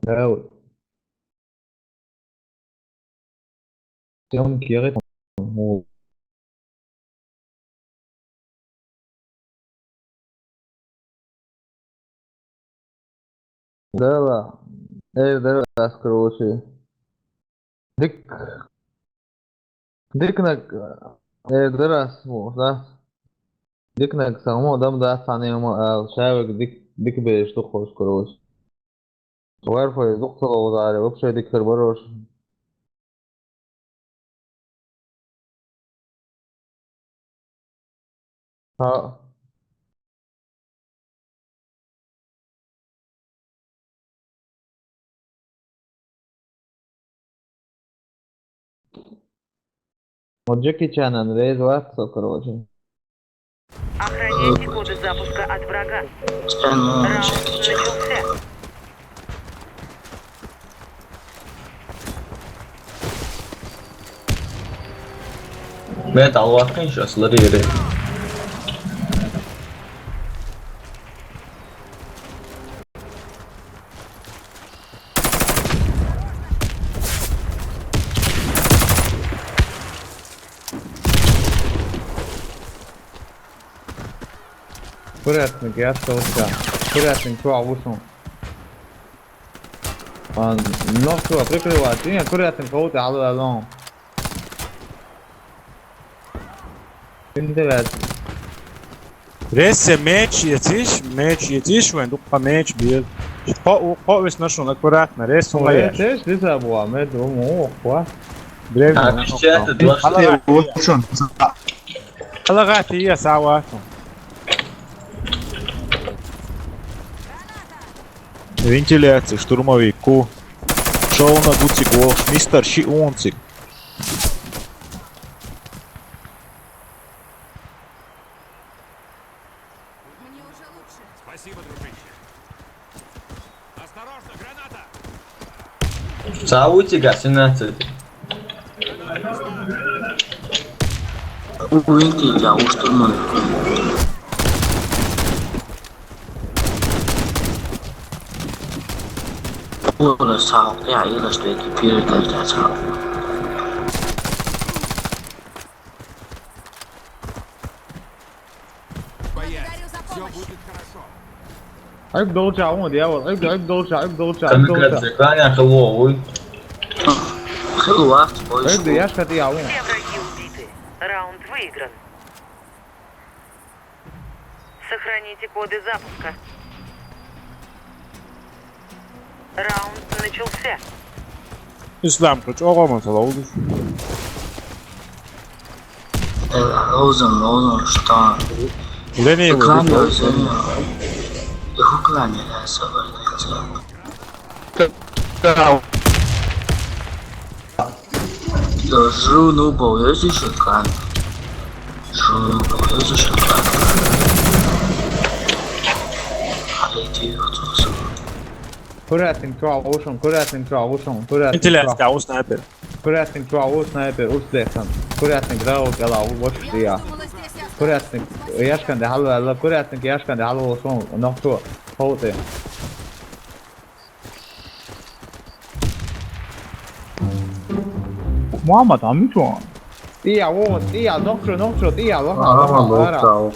أوي. يوم كيغي هو ده ايه ده اسكروشي ديك ديكنك ايه درس ده ديكنك سامو دم ده ثاني يوم شاوك ديك بيشتخ اسكروش وعارف دكتور وضعي وبشي ديك بروش ها вот Джеки Чан рейз ват короче. Охраняйте коды запуска от врага. Раунд начался. Bet alvakayışos larīri. Курятник, я что у тебя? Курятник, что, вышел? Ну что, прикрывать? Нет, курятник, кого ты алло. Интересно. Rese meč yetiş ve dukka meč bir. Pa već našao na kuratna, res on Olha, je. tens Lisboa, medo um ó. Brevno. Akšķēta došla. Hala gati iya savatom. Вентиляция, штурмовику. Шоу на гуцигол, мистер Шионцик. Мне уже лучше. Спасибо, дружище. Осторожно, граната! Cautīgā 17. Увидите, я уштурмовик.我的操，俩一个随地别人在家操。 Боясь, Благодарю за все помощь. будет хорошо. عيب دولش عمود يا ولد عيب دولش عيب دولش عيب Kamikadze دولش klāņā Hellovu. Хилуафт, عيب бойшу. я шкати عمود Все враги убиты. Раунд выигран. Сохраните коды запуска. Раунд начался. İslam kılıç olamaz ala olur. Розен, что? Uleneyi Экран vurdu. розен. Их экране собрался. Жу, ну, боюсь еще экран. Жу, боюсь еще экран. Курятник чуа ушон курятник чуа ушон курятник Ventiляция, o sniper. курятник чуа у снайпер услехан курятник драу кала вошдия Думала, здесь я курятник яшкан де халва алла курятник яшкан де халва ушон нохту хоуте Muhammed Amico. Tía vos tía nokşu tía vah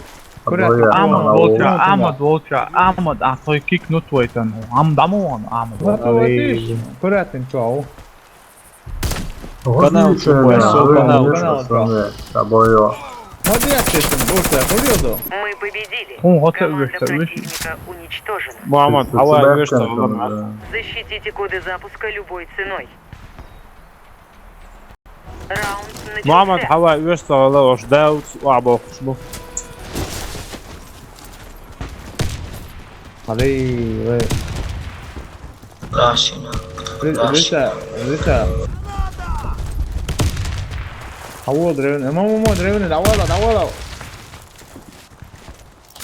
курятник Ahmad Voltra, Ahmad, a to je kiknut tvojten. Damon, Ahmad Voltra. курятник чуа Kanal čupoje, so kanal. Молодец, ты боже, победу. Мы победили. Вот Команда это, противника уничтожена. Muhammed, hava vešta olmaz. Защитите коды запуска любой ценой. Раунд Muhammed, начался. hava vešta olmaz. Daudz, labo, šmu. علي Рашина. لسه هو دريون مو دريون الأول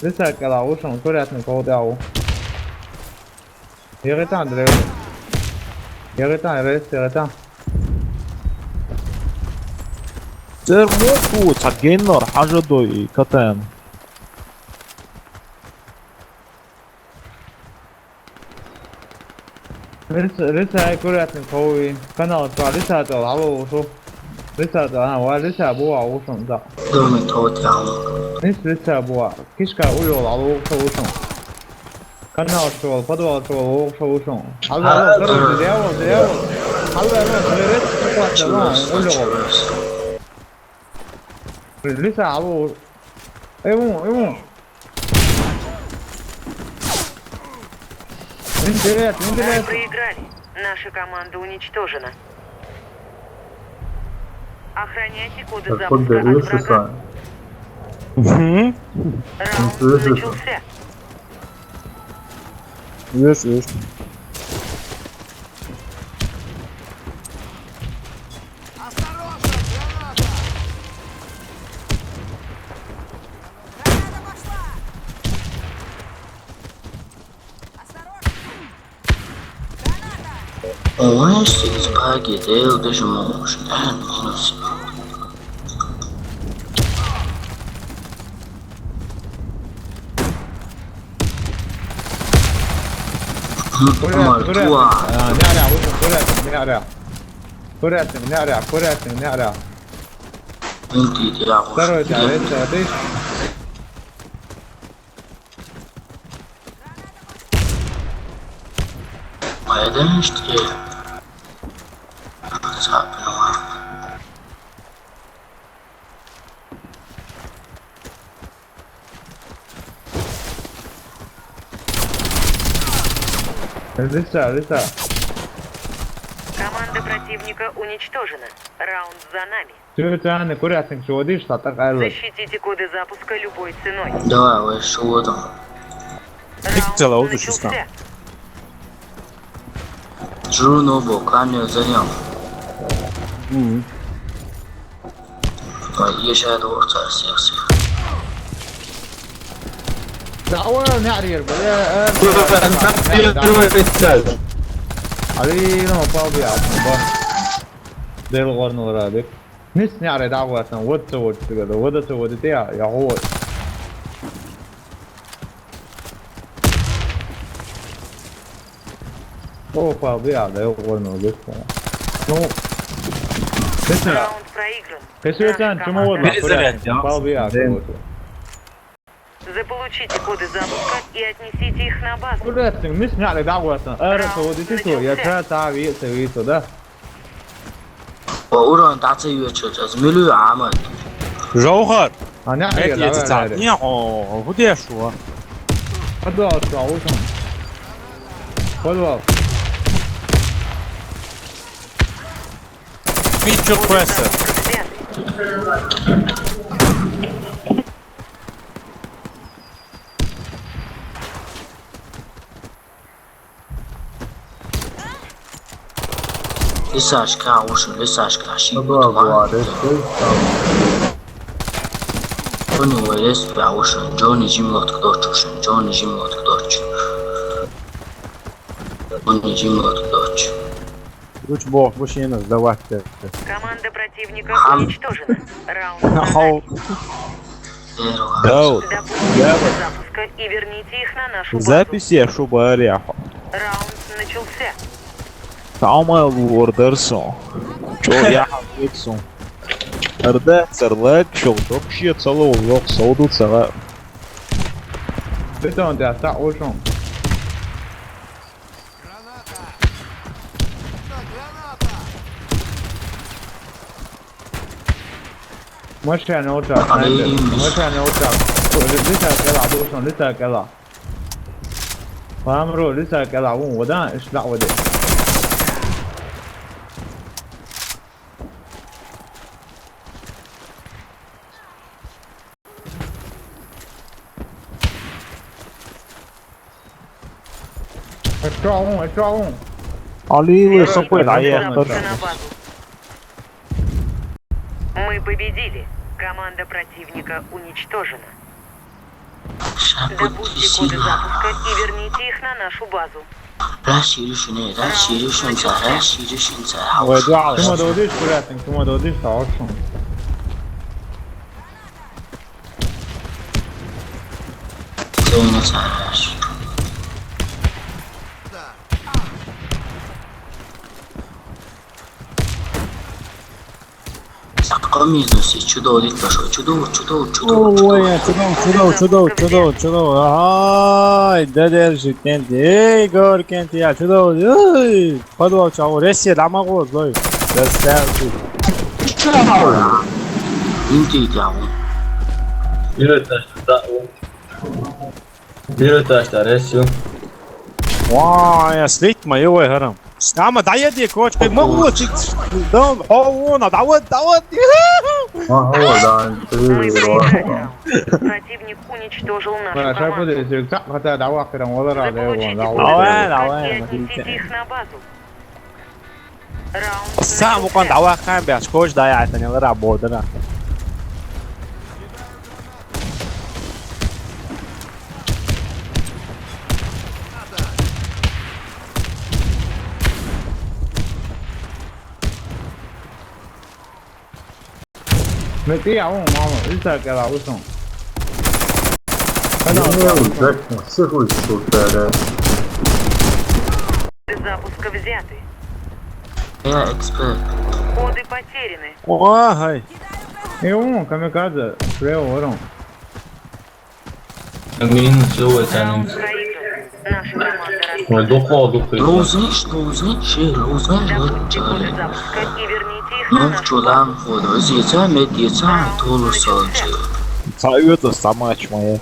لسه كلا وشون كورياتن كوداو يغتان دريون يغتان ريس يغتان Termoku, cagenlar, haja doi, katan. لسه كورياتن قوي كان طلع لسه طلع وصو لسه طلع ولسه بوا وصو ده 都没头条吗？ لسه بوا كيشكا ويو على وصو كان طلع فضوا طلع وصو هلا ضرب دياو هلا ريت طلع لسه على ايوه Мы проиграли. Наша команда уничтожена. Охраняйте коды запуска от врага. Раунд начался. Есть. Осторожно, граната! Граната пошла! Осторожно! Граната! On estes pagueiro de mãos, né? Não sei. Martua. نعرع Inti ya. ضربت عليه ليش Maden işte. Sapın var. لسه Команда противника уничтожена. Раунд за нами. شو تاني كورياتن شو وديش تعطيك قلب Защитите коды запуска любой ценой. Давай, я что там? Пикселя Раунд удачи начался. Джунобо, камня занял. Езжай до орца всех. دعوة نعرير علي لما فاضي عطنا دير الغرن ورادك نس نعري دعوة ود كده ود تيا يا هو فاضي على الغرن ورادك نو نسمع Раунд проигран. كسر كان شو مو والله فاضي على Заполучите коды запуска и отнесите их на базу. كورياتن مش نعري دعوة أرث وديتو يا شا تعبي سويتو ده 我无论打这月车，这是没绿阿们。 جوهر نعري هيك يتزعلني ودي شو خدوا أشعوشهم خدوا فيتشر بريسر Взяты. Лисачка, уши, лисачка, шибут ванты. Bunu öyle süper uşun, Johnny Jimlot kdoçuşun, Johnny Jimlot kdoç. Johnny Jimlot kdoç. Луч бог, мужчина, давайте. Команда противника Хам. уничтожена. Раунд за нами. Нахал. Дерево. Дау. Допустите коды запуска и верните их на нашу базу. Записи шуба ореху. Раунд начался. Tamam orderson. Çok yaxşısan. Arda sırlak çok topşiye çalı yok soğudu sağa. بدهم تعوشهم Граната! Граната! مش يعني اوتر مش يعني اوتر لسه قلع دوشهم لسه قلع فامرو لسه قلع ودا ايش دعوه دي اشرعون Ali сопой Запуска дає. на базу. Мы победили. Команда противника уничтожена. Şaput Добудьте коды sila. запуска и верните их на нашу базу. Raşirişince. وداع. كما دوديش كلاتن كما دوديش تعوشهم Zeynep sarraş. По минусе, чудовик пошел, чудов. Ой, чудо. Ай, дедержи кенти. Эй, гор кенти, я чудо. Ой, подвал чау. Россия дамагу злой. Заставьте. Инты идем. Biri taşta Biri taşta resyo. Vay, я слить моего харам. Ama dayı diye koç pek могу çık. Dom, ona davet. Мы проиграли раунд. Противник уничтожил нашу Bana çarpı команду. değiştirdik. Tak hata dava akıran olur abi. Заполучите Давай, бонусы и давай, отнесите их на базу. Раунд Сам bu kan начался. davet kan be koç dayı aytan yalar abodana. Meti ya oğlum mama. İlk ya la usun. Запуска взяты. Я эксперт. Коды потеряны. Vay. E oğlum kamikaze. Şuraya oğlum. Minus jove senin. Раунд проигран. Наша команда Ой, доходу кıydı. Лузниш, şey luzne. Добудьте коды запуска и верните их на Ну, нашу чулан воду, зица, медица, толу солнце. Sayıyordu sama açmaya.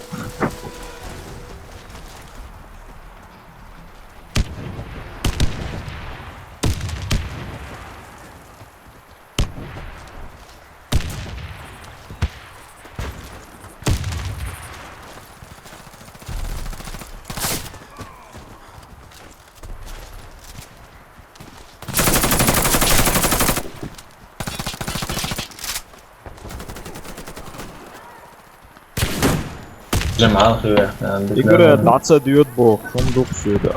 Cemal kıyı. Игорь даца дает бог. Фундук сюда.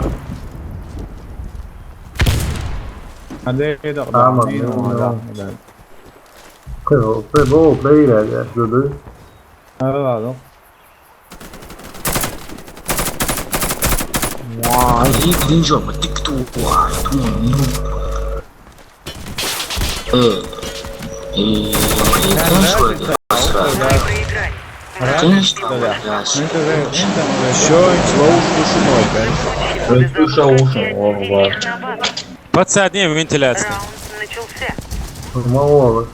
Hadi tamam. Evet. Ай, клинжом, ты кто? Конечно, это Мы проиграли. Конечно, Еще ловушку шумой, конечно. Получите коды Душа запуска уши, и о, отнесите ладно. их на базу. Подсадни вентиляцию. Раунд начался. Могу.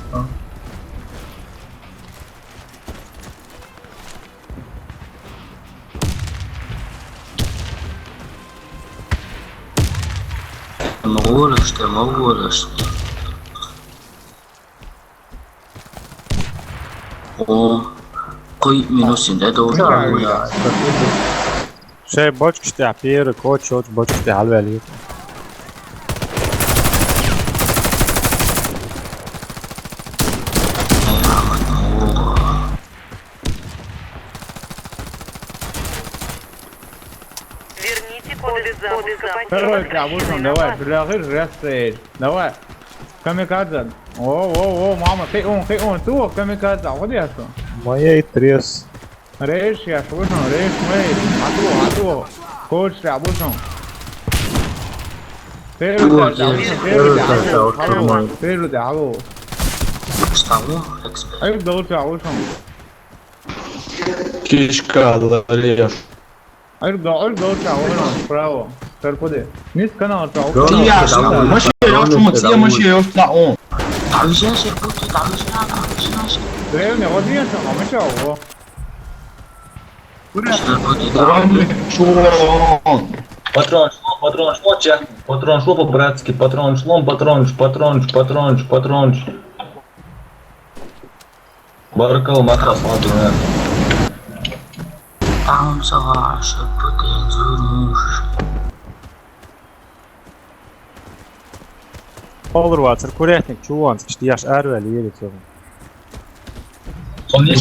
О, кой минусinde doğru ya. Şey boçk işte yapıyor, koç boçk işte halveli. Верните коды запуска Короче, а вот он, давай, прилагай рестрейд. Давай. Камикадзе. О, мама, ты он, ту, камикадзе, вот я что. Моей трес. Рейш, я слышал, рейш, мэй. Ату. Коуч, я слышал. Перед, алло. Стало эксперт. Ayıp doğru çağırıyorsun. Kişka lariš. Ayıp doğru çağırıyorsun. Bravo. Terpode. Nis kanal çağırıyorsun. Damjaya puti, damjaya. Древний, вот я сам, а мы чего? Патрон шло, чек. Патрон шло по-братски. Патрон шлом, патронч. Баркал матрас, ладно. Там сavaşı потенциалmış. Olur var, cirkuretnik, čuvans, što jaš erveli jedi tomu. Он не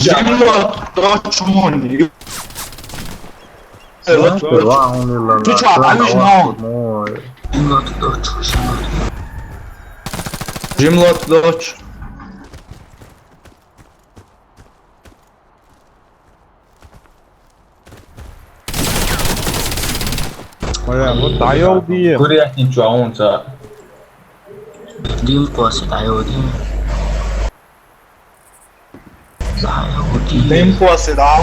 Imlat doç. Jimlot doç. Вот Dayol diye. Курятник чуаунца. Dim poası dayo değil. 啥呀？我弟。 Tempo acidão.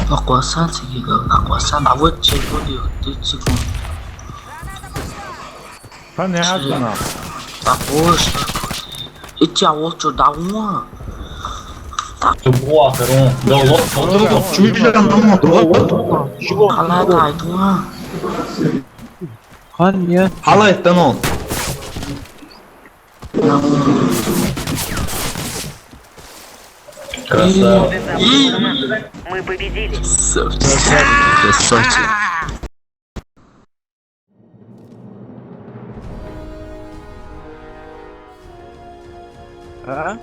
Kekuasaan sih gitu, kekuasaan awet ceko dia, dia ceko. Sen ne yaptın abi? Tapos, iti awet co daunga. Boa, Peron. Dá o outro. Kalah dah itu mah. Kan ya. Hala etten on. Красава. Мы победили. Красавчик. Ha?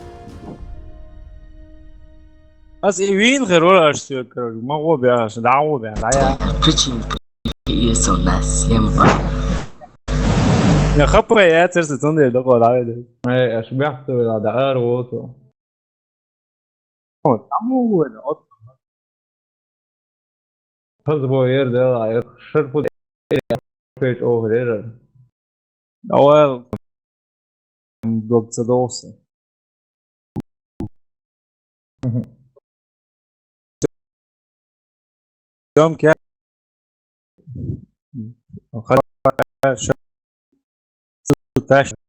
Az evin غير اشتري كرو ما هو بيعرف دعوه بيعرف Причина isso nascemba. يا خبره يا ترس تندي ده قول عليه ايه اشبحت ولا دقار ووتو. ده عمو ده Hız boyu yerde ayık şırpı pek oğrir. هو دوبتدوس يوم كده خد 16